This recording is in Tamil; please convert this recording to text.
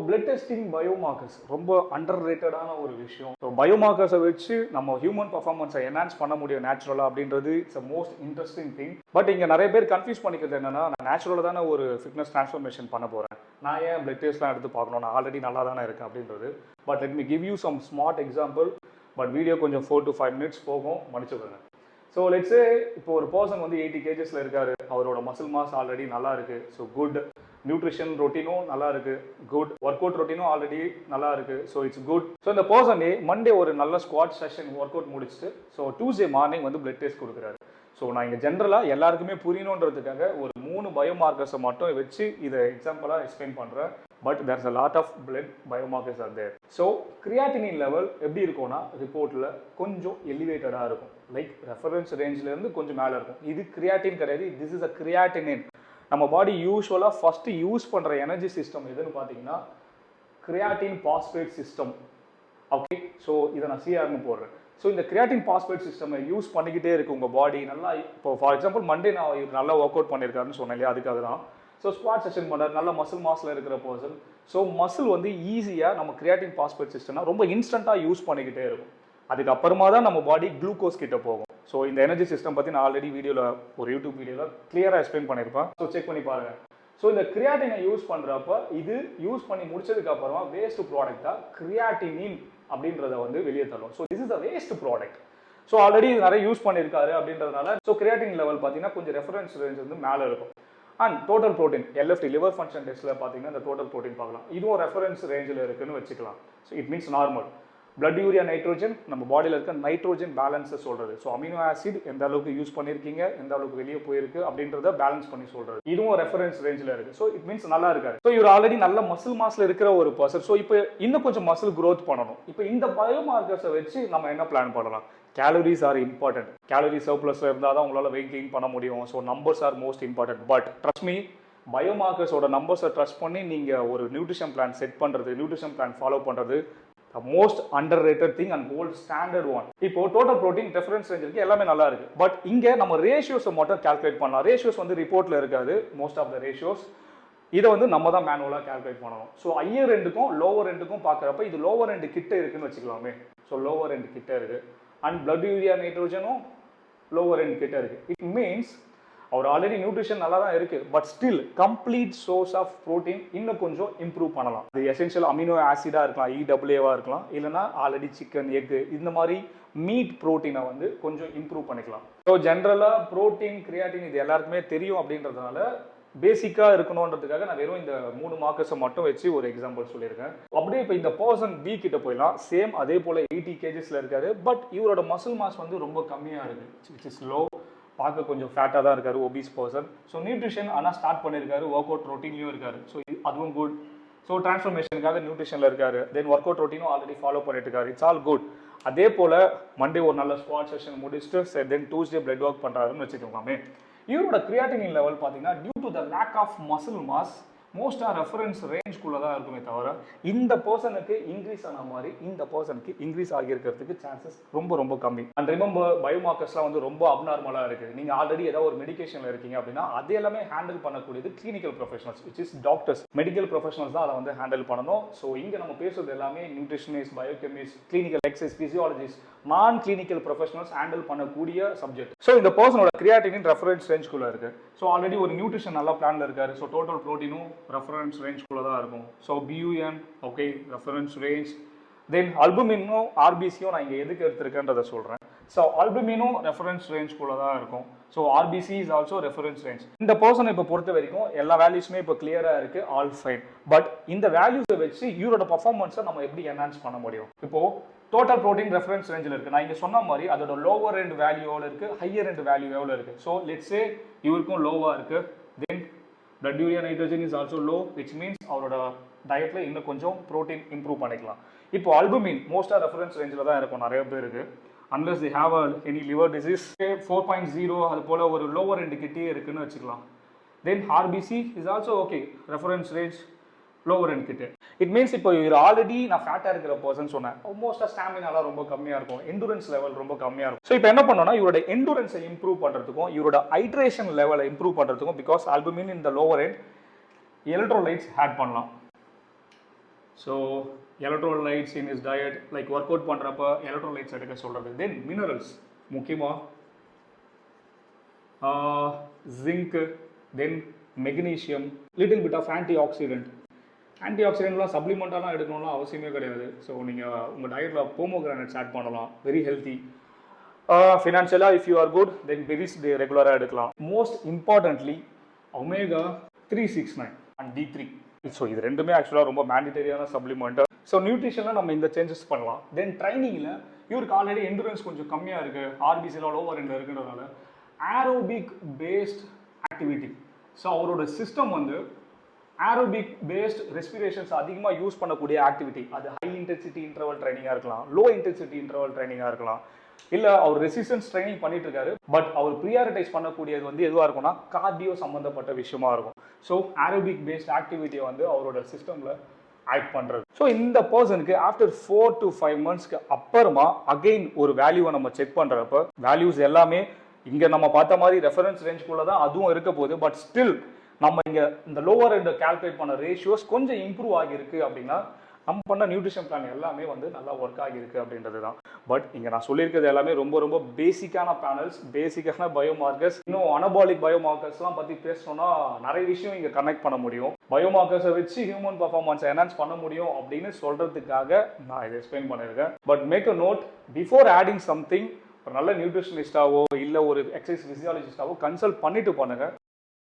பிளட் டெஸ்டிங் பயோமார்க்கர்ஸ் ரொம்ப அண்டர் ரேட்டடான ஒரு விஷயம். ஸோ பயோமார்க்கர்ஸை வச்சு நம்ம ஹியூமன் பர்ஃபார்மன்ஸை என்ஹான்ஸ் பண்ண முடியும் நேச்சுரலாக அப்படின்றது it's a most interesting thing. But இங்கே நிறைய பேர் கன்ஃபியூஸ் பண்ணிக்கிறது என்னன்னா, நான் நேச்சுரலாக தானே ஒரு ஃபிட்னஸ் ட்ரான்ஸ்ஃபர்மேஷன் பண்ண போகிறேன், நான் ஏன் பிளட் டெஸ்ட்லாம் எடுத்து பார்க்கணும், நான் ஆல்ரெடி நல்லா தானே இருக்கேன் அப்படின்றது. But let me give you some smart example. But video கொஞ்சம் 4 to 5 minutes போகும், மன்னிச்சுக்கோங்க. ஸோ லெட்ஸே இப்போ ஒரு பர்சன் வந்து 80 kgsல இருக்காரு, அவரோட மசில் மாஸ் ஆல்ரெடி நல்லா இருக்கு, ஸோ குட். நியூட்ரிஷன் ரொட்டீனும் நல்லா இருக்கு, குட். ஒர்க் அவுட் ரொட்டீனும் ஆல்ரெடி நல்லா இருக்கு, ஸோ இட்ஸ் குட். ஸோ இந்த பர்சன் மண்டே ஒரு நல்ல ஸ்குவாட் செஷன் ஒர்க் அவுட் முடிச்சுட்டு ஸோ டியூஸ்டே மார்னிங் வந்து பிளட் டெஸ்ட் கொடுக்குறாரு. ஸோ நான் இங்கே ஜென்ரலாக எல்லாருக்குமே புரியணுன்றதுக்காக ஒரு 3 பயோமார்க்கர்ஸை மட்டும் வச்சு இதை எக்ஸாம்பிளாக எக்ஸ்பிளைன் பண்ணுறேன். But there's a lot of blood biomarkers are there. So creatinine level எப்படி இருக்கும்னா ரிப்போர்ட்டில் கொஞ்சம் எலிவேட்டடாக இருக்கும், லைக் ரெஃபரன்ஸ் ரேஞ்சிலேருந்து கொஞ்சம் மேலே இருக்கும். இது கிரியாட்டின் கிடையாது, திஸ் இஸ் அ கிரியாட்டினின். நம்ம பாடி யூஸ்வலாக ஃபஸ்ட்டு யூஸ் பண்ணுற எனர்ஜி சிஸ்டம் எதுன்னு பார்த்தீங்கன்னா creatine phosphate system. Okay, so இதை நான் சிஆர்னு போடுறேன். ஸோ இந்த கிரியாட்டின் பாஸ்பேட் சிஸ்டம் யூஸ் பண்ணிக்கிட்டே இருக்கு உங்கள் பாடி நல்லா. இப்போ ஃபார் எக்ஸாம்பிள் மண்டே நான் நல்லா ஒர்க் அவுட் பண்ணியிருக்காருன்னு சொன்னேன் இல்லையா, அதுக்காக தான். ஸோ ஸ்குவாட் செஷன் பண்ணுறாரு, நல்ல மசில் மாஸில் இருக்கிற பர்சன். ஸோ மசில் வந்து ஈஸியாக நம்ம கிரியாட்டின் பாஸ்பேட் சிஸ்டம்னா ரொம்ப இன்ஸ்டண்ட்டாக யூஸ் பண்ணிக்கிட்டே இருக்கும். அதுக்கப்புறமா தான் நம்ம பாடி குளுக்கோஸ் கிட்ட போகும். ஸோ இந்த எனர்ஜி சிஸ்டம் பற்றி நான் ஆல்ரெடி வீடியோவில் ஒரு யூடியூப் வீடியோவில் கிளியராக எக்ஸ்பிளைன் பண்ணியிருப்பேன். ஸோ செக் பண்ணி பாருங்கள். ஸோ இந்த கிரியாட்டினை யூஸ் பண்ணுறப்ப இது யூஸ் பண்ணி முடிச்சதுக்கு அப்புறமா வேஸ்ட் ப்ராடக்டாக கிரியாட்டினின் அப்படின்றத வந்து வெளியே தள்ளும். So this is a waste product. So already இது நிறைய யூஸ் பண்ணியிருக்காரு அப்படின்றதுனால ஸோ கிரியாட்டின் லெவல் பார்த்தீங்கன்னா கொஞ்சம் ரெஃபரன்ஸ் ரேஞ்ச் வந்து மேலே இருக்கும். And total protein LFT liver function டெஸ்ட்டில் பார்த்தீங்கன்னா இந்த டோட்டல் ப்ரோட்டீன் பார்க்கலாம், இதுவும் ரெஃபரன்ஸ் ரேஞ்சில் இருக்குன்னு வச்சுக்கலாம். So it means normal. Blood urea nitrogen நம்ம பாடியில் இருக்க நைட்ரோஜன் பேலன்ஸை சொல்கிறது. ஸோ அமினோ ஆசிட் எந்த அளவுக்கு யூஸ் பண்ணியிருக்கீங்க, எந்த அளவுக்கு வெளியே போயிருக்கு அப்படின்றத பேலன்ஸ் பண்ணி சொல்கிறது. இதுவும் ரெஃபரன்ஸ் ரேஞ்சில் இருக்குது. ஸோ இட் மீன்ஸ் நல்லா இருக்காரு. ஸோ இவர் ஆல்ரெடி நல்ல மசில் மாஸில் இருக்கிற ஒரு பர்சன். ஸோ இப்போ இன்னும் கொஞ்சம் மசில் க்ரோத் பண்ணணும். இப்போ இந்த பயோமார்க்கர்ஸை வச்சு நம்ம என்ன பிளான் பண்ணலாம்? Calories are important. கேலரி சர்ப்ளஸில் இருந்தால் தான் உங்களால் வெயிட் கெயின் பண்ண முடியும். So numbers are most important. But trust me, பயோமார்க்கர்ஸோட நம்பர்ஸை ட்ரஸ்ட் பண்ணி நீங்கள் ஒரு நியூட்ரிஷன் பிளான் செட் பண்ணுறது, நியூட்ரிஷன் பிளான் ஃபாலோ பண்ணுறது most under rated thing and gold standard one. இப்போ டோட்டல் ப்ரோட்டீன் ரெஃபரன்ஸ் ரேஞ்ச் இருக்கு, எல்லாமே நல்லா இருக்கு. பட் இங்கே நம்ம ரேஷியோஸை மட்டும் கால்குலேட் பண்ணலாம். ரேஷியோஸ் வந்து ரிப்போர்ட்டில் இருக்காது, மோஸ்ட் ஆஃப் த ரேஷியோஸ். இதை வந்து நம்ம தான் மேனுவலாக கால்குலேட் பண்ணணும். ஸோ ஹையர் எண்டுக்கும் லோவர் எண்டுக்கும் பார்க்குறப்ப இது லோவர் எண்டு கிட்ட இருக்குன்னு வச்சுக்கலாமே. ஸோ லோவர் எண்டு கிட்ட இருக்கு. அண்ட் பிளட் யூரியா நைட்ரோஜனும் லோவர் எண்ட் கிட்ட இருக்கு. இட் மீன்ஸ் அவர் ஆல்ரெடி நியூட்ரிஷன் நல்லா தான் இருக்கு, but still complete source of protein இன்னும் கொஞ்சம் இம்ப்ரூவ் பண்ணலாம். அது எசென்ஷியல் அமினோ ஆசிடாக இருக்கலாம், EAA இருக்கலாம், இல்லைனா ஆல்ரெடி சிக்கன், எக் இந்த மாதிரி மீட் ப்ரோட்டீனை வந்து கொஞ்சம் இம்ப்ரூவ் பண்ணிக்கலாம். ஸோ ஜென்ரலாக ப்ரோட்டீன் கிரியாட்டின் இது எல்லாருக்குமே தெரியும் அப்படின்றதுனால பேசிக்காக இருக்கணுன்றதுக்காக நான் வெறும் இந்த 3 மார்க்கர்ஸை மட்டும் வச்சு ஒரு எக்ஸாம்பிள் சொல்லியிருக்கேன். அப்படியே இப்போ இந்த பர்சன் பி கிட்ட போயிடலாம். சேம் அதே போல் 80 kgsல இருக்காரு, பட் இவரோட மசில் மாஸ் வந்து ரொம்ப கம்மியாக இருக்கு, விச் இஸ் லோ. பார்க்க கொஞ்சம் ஃபேட்டாக தான் இருக்காரு, ஒபீஸ் பர்சன். ஸோ நியூட்ரிஷன் ஆனால் ஸ்டார்ட் பண்ணியிருக்காரு, ஒர்க் அவுட் ரொட்டீன்லையும் இருக்காரு. ஸோ அதுவும் குட். ஸோ டிரான்ஸ்ஃபர்மேஷனுக்காக நியூட்ரிஷனில் இருக்காரு, தென் ஒர்க் அவுட் ரொட்டீனும் ஆல்ரெடி ஃபாலோ பண்ணிட்டு இருக்காரு. It's all good. அதே போல் மண்டே ஒரு நல்ல ஸ்குவாட் செஷன் முடிச்சுட்டு தென் டியூஸ்டே பிளட் ஒர்க் பண்ணுறாருன்னு வச்சுக்கோங்களாமே. இவரோட கிரியாட்டினின் லெவல் பார்த்தீங்கன்னா due to the lack of muscle mass மோஸ்ட்டாக ரெஃபரன்ஸ் ரேஞ்ச்குள்ளே தான் இருக்குமே தவிர இந்த பர்சனுக்கு இன்க்ரீஸ் ஆன மாதிரி இந்த பர்சனுக்கு இன்க்ரீஸ் ஆகியிருக்கிறதுக்கு சான்சஸ் ரொம்ப ரொம்ப கம்மி. அண்ட் ரிமெம்பர், பயோமார்க்கர்ஸ்லாம் வந்து ரொம்ப அப்நார்மலாக இருக்குது. நீங்கள் ஆல்ரெடி ஏதாவது ஒரு மெடிக்கேஷனில் இருக்கீங்க அப்படின்னா அது எல்லாமே ஹேண்டில் பண்ணக்கூடியது clinical professionals, which is doctors. Medical professionals தான் அதை வந்து ஹேண்டில் பண்ணணும். ஸோ இங்கே நம்ம பேசுறது எல்லாமே nutritionist, biochemist, clinical exercise physiologist, நான் கிளினிக்கல் ப்ரொஃபஷனல்ஸ் ஹேண்டில் பண்ணக்கூடிய சப்ஜெக்ட். ஸோ இந்த பர்சனோட கிரியாட்டினின் ரெஃபரன்ஸ் ரேஞ்ச்குள்ளே இருக்குது. ஸோ ஆல்ரெடி ஒரு நியூட்ரிஷன் நல்லா பிளானில் இருக்காரு. ஸோ டோட்டல் ப்ரோட்டீனும் ரெஃபரன்ஸ் ரேஞ்ச்குள்ளே தான் இருக்கும். So BUN okay, reference range. Then அல்புமினும் RBCயும் நான் இங்கே எதுக்கு எடுத்திருக்கேன்றதை சொல்கிறேன். ஸோ அல்புமினும் ரெஃபரன்ஸ் ரேஞ்ச்குள்ளே தான் இருக்கும். So RBC is also reference range. இந்த பர்சனை இப்போ பொறுத்த வரைக்கும் எல்லா வேல்யூஸுமே இப்போ கிளியராக இருக்குது, ஆல் ஃபைன். பட் இந்த வேல்யூஸை வச்சு இவரோட பர்ஃபார்மன்ஸை நம்ம எப்படி என்ஹான்ஸ் பண்ண முடியும்? இப்போது டோட்டல் ப்ரோட்டீன் ரெஃபரன்ஸ் ரேஞ்சில் இருக்குது. நான் இங்கே சொன்ன மாதிரி அதோட லோவர் எண்ட் வேல்யூ எவ்வளோ இருக்குது, ஹையர் எண்ட் வேல்யூ எவ்வளோ இருக்குது. ஸோ லெட்ஸ் சே இவருக்கும் லோவாக இருக்குது. தென் blood urea nitrogen is also low, which means அவரோட டயட்ல இன்னும் கொஞ்சம் ப்ரோட்டீன் இம்ப்ரூவ் பண்ணிக்கலாம். இப்போ அல்புமின் மோஸ்ட்டாக ரெஃபரன்ஸ் ரேஞ்சில் தான் இருக்கும் நிறைய பேருக்கு, unless they have any liver disease. 4.0 அது போல் ஒரு லோவர் எண்டு கிட்டே இருக்குன்னு வச்சுக்கலாம். தென் RBC is also okay, reference range lower end கிட்ட. இட் மீன்ஸ் இப்போ இவர் ஆல்ரெடி நான் ஃபேட்டாக இருக்கிற பர்சன் சொன்னேன், மோஸ்ட்டாக ஸ்டாமினாலாம் ரொம்ப கம்மியாக இருக்கும், எண்டூரன்ஸ் லெவல் ரொம்ப கம்மியாக இருக்கும். ஸோ இப்போ என்ன பண்ணோம்னா இவரோட எண்டூரன்ஸை இம்ப்ரூவ் பண்ணுறதுக்கும் இவரோட ஹைட்ரேஷன் லெவலை இம்ப்ரூவ் பண்ணுறதுக்கும், பிகாஸ் ஆல்புமின் இந்த லோவர் எண்ட் எலக்ட்ரோலைட்ஸ் ஆட் பண்ணலாம். So electrolytes in is diet like work out பண்ணுறப்ப எலக்ட்ரோலைட்ஸ் எடுக்க சொல்கிறது. தென் மினரல்ஸ் முக்கியமாக zinc, then magnesium, little bit of antioxidant. ஆன்டி ஆக்சிடென்ட்லாம் சப்ளிமெண்ட்டாலாம் எடுக்கணும்லாம் அவசியமே கிடையாது. ஸோ நீங்கள் உங்கள் டயட்டில் போமோகிரானட்ஸ் ஆட் பண்ணலாம், வெரி ஹெல்த்தி. ஃபினான்ஷியலாக if you are good then berries ரெகுலராக எடுக்கலாம். Most importantly omega 369 and D3. So இது ரெண்டுமே ஆக்சுவலாக ரொம்ப மேண்டிட்டரியான சப்ளிமெண்ட். ஸோ நியூட்ரிஷனில் நம்ம இந்த சேஞ்சஸ் பண்ணலாம். தென் ட்ரைனிங்கில் இவருக்கு ஆல்ரெடி எண்டுரன்ஸ் கொஞ்சம் கம்மியாக இருக்குது, ஆர்பிசியில் லோவர் எண்டில் இருக்குன்றதுனால ஏரோபிக் பேஸ்ட் ஆக்டிவிட்டி. ஸோ அவரோட சிஸ்டம் வந்து ஏரோபிக் பேஸ்ட் ரெஸ்பிரேஷன்ஸ் அதிகமாக யூஸ் பண்ணக்கூடிய ஆக்டிவிட்டி. அது ஹை இன்டென்சிட்டி இன்டர்வல் ட்ரைனிங்காக இருக்கலாம், லோ இன்டென்சிட்டி இன்டர்வல் ட்ரைனிங்காக இருக்கலாம், இல்லை அவர் ரெசிஸ்டன்ஸ் ட்ரைனிங் பண்ணிட்டு இருக்காரு. பட் அவர் ப்ரியாரிட்டைஸ் பண்ணக்கூடியது வந்து எதுவாக இருக்கும்னா கார்டியோ சம்மந்தப்பட்ட விஷயமா இருக்கும். ஸோ ஏரோபிக் பேஸ்ட் ஆக்டிவிட்டியை வந்து அவரோட சிஸ்டமில் ஆட் பண்ணுறது. ஸோ இந்த பர்சனுக்கு ஆஃப்டர் 4 to 5 monthsக்கு அப்புறமா அகெயின் ஒரு வேல்யூவை நம்ம செக் பண்ணுறப்ப வேல்யூஸ் எல்லாமே இங்கே நம்ம பார்த்த மாதிரி ரெஃபரன்ஸ் ரேஞ்சுக்குள்ளே தான் அதுவும் இருக்க போகுது. பட் ஸ்டில் நம்ம இங்கே இந்த லோவர் எண்ட் கால்குலேட் பண்ண ரேஷியோஸ் கொஞ்சம் இம்ப்ரூவ் ஆகியிருக்கு அப்படின்னா நம்ம பண்ண நியூட்ரிஷன் பிளான் எல்லாமே வந்து நல்லா ஒர்க் ஆகியிருக்கு அப்படின்றது தான். பட் இங்கே நான் சொல்லியிருக்கிறது எல்லாமே ரொம்ப ரொம்ப பேசிக்கான பேனல்ஸ், பேசிக்கான பயோமார்க்கர்ஸ். இன்னும் அனபாலிக் பயோமார்க்கர்ஸ்லாம் பற்றி பேசணும்னா நிறைய விஷயம் இங்கே கனெக்ட் பண்ண முடியும். பயோமார்க்கர்ஸை வச்சு ஹியூமன் பர்ஃபார்மன்ஸை என்ஹான்ஸ் பண்ண முடியும் அப்படின்னு சொல்கிறதுக்காக நான் இதை எக்ஸ்பிளைன் பண்ணியிருக்கேன். But make a note, before adding something ஒரு நல்ல நியூட்ரிஷனிஸ்டாவோ இல்லை ஒரு எக்ஸசைஸ் ஃபிசியாலஜிஸ்டாவோ கன்சல்ட் பண்ணிட்டு பண்ணுங்க.